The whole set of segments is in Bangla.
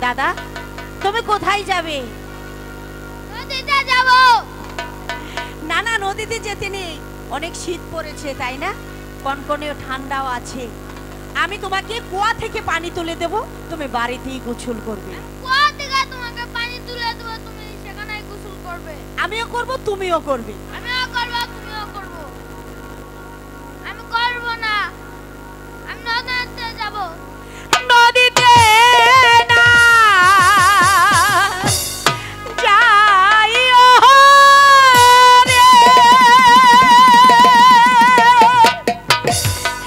দাদা তুমি কোথায় যাবে? নদীতে যাব। না না, নদীতে যেতে নেই, অনেক শীত পড়েছে তাই না, কনকনে ঠান্ডাও আছে। আমি তোমাকে কুয়া থেকে পানি তুলে দেব, তুমি বাড়িতেই গোসল করবে। কুয়া থেকে তোমাকে পানি তুলে দেব, তুমি সেখানে গোসল করবে। আমিও করব, তুমিও করবে। আমিও করব, তুমিও করব। আমি করব না, আমি নদীতে যাব। নদীতে না যাইও রে,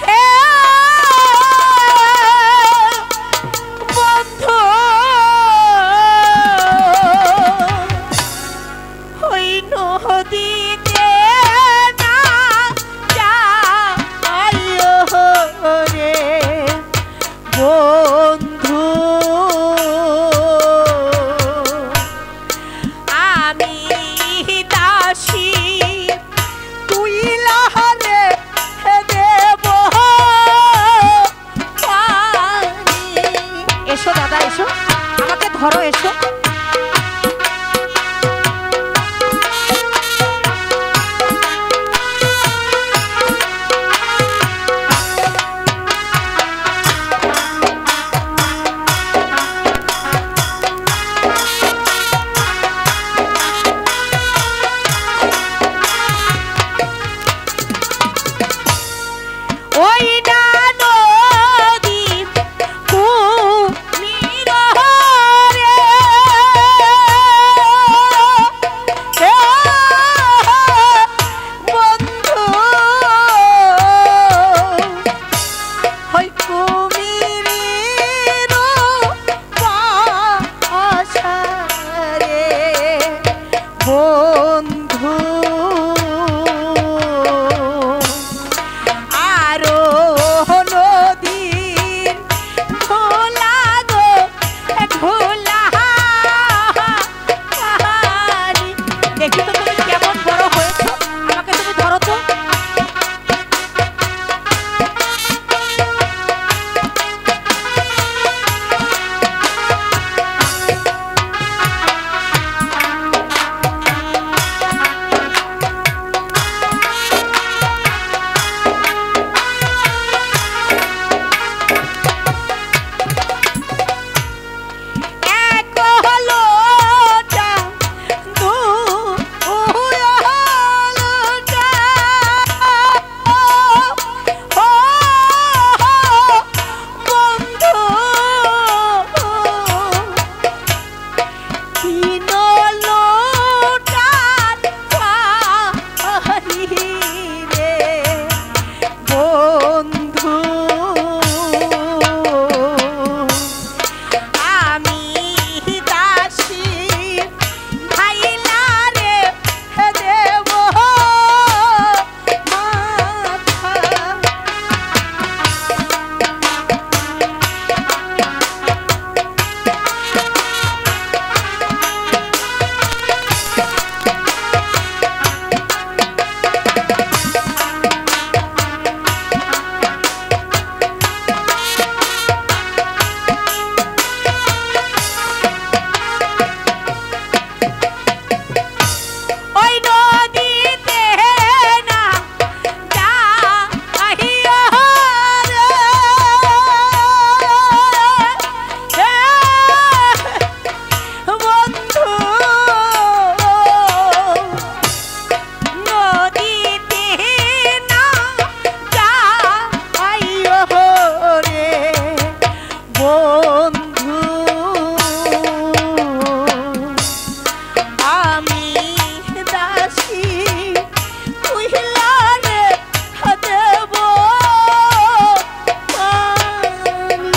হে বন্ধু, ওই নদীতে না যাইও রে বন্ধু, আমি দাসী তুই লাহারে দেব পানি। এসো দাদা এসো, আমাকে ধরো, এসো। ওই না নদী কুমির রে, হে বন্ধু, ওই কুমিরের পাশা রে বন্ধু, আরো নদীর ঘোলা গো ঘোলা পানি। দেখি তো তুমি কেমন বড় হয়েছো, আমাকে তুমি ধরো তো। এক হলো টা, দুই হলো টা, ও বন্ধু, তিন লোটার পানি রে বন্ধু, আমি দাসী ভাইলা রে দেব মাথা। ওই নদীতে না যাইও রে, হে বন্ধু, নদীতে না যাইও রে বন্ধু, আমি দাসী তুই লারে দেব পানি।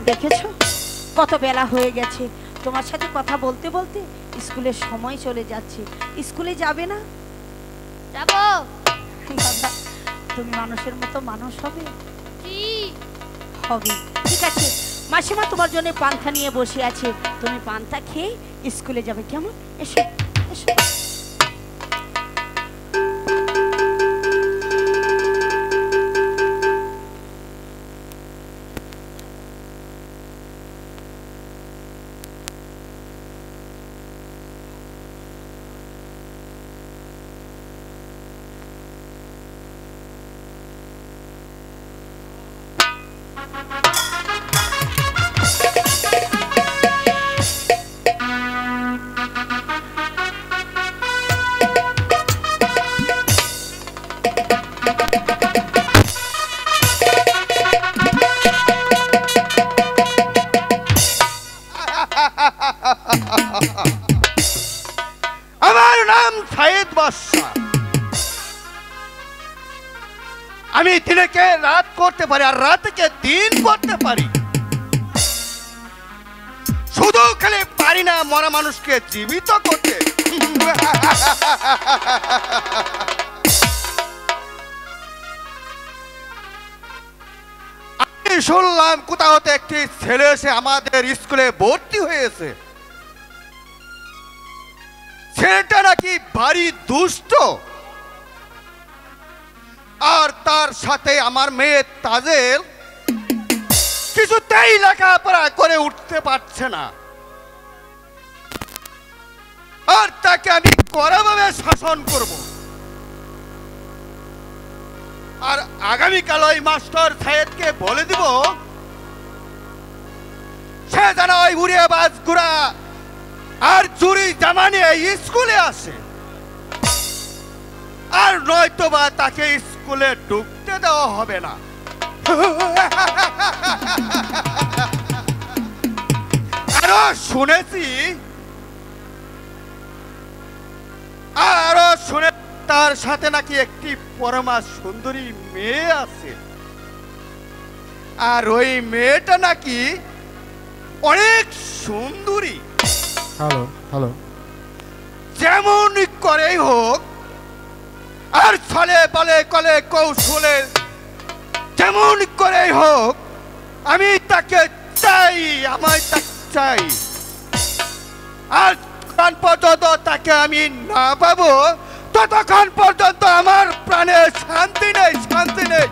দেখেছো কত বেলা হয়ে গেছে, তোমার সাথে কথা বলতে বলতে স্কুলের সময় চলে যাচ্ছে। স্কুলে যাবে না? যাব। দাদা, তুমি মানুষের মতো মানুষ হবে? জি। হবে, ঠিক আছে। মাসিমা তোমার জন্য পান্তা নিয়ে বসে আছে, তুমি পান্তা খেয়ে স্কুলে যাবে, কেমন? এসো এসো। সমস্যা। আমি দিনেকে রাত করতে পারি আর রাতকে দিন করতে পারি, শুধু খালি পারি না মরা মানুষকে জীবিত করতে। আমি শুনলাম কোথাও হতে একটি ছেলে এসে আমাদের স্কুলে ভর্তি হয়েছে। ছেলেটা নাকি ভারী দুষ্ট, আর তার সাথে আমার মেয়ে তাজেল কিছুতেই লেখাপড়া করে উঠতে পারছে না, আর তাকে আমি কড়াভাবে শাসন করব। আর আগামীকাল ওই মাস্টার সাহেবকে বলে দিব সে যেন ওই উড়িয়ে বাজ গুড়া আর চুরি জামা নিয়ে স্কুলে আসে, আর নয়তো বা তাকে স্কুলে ঢুকতে দেওয়া হবে না। আরো শুনেছি তার সাথে নাকি একটি পরমা সুন্দরী মেয়ে আছে, আর ওই মেয়েটা নাকি অনেক সুন্দরী। হ্যালো হ্যালো, যেমন করেই হোক আর ছলে বলে কলে কৌশলে যেমন করেই হোক আমি তাকে চাই, আমায় তাকে চাই। আর যতক্ষণ পর্যন্ত তাকে আমি না পাবো ততক্ষণ পর্যন্ত আমার প্রাণে শান্তি নেই, শান্তি নেই।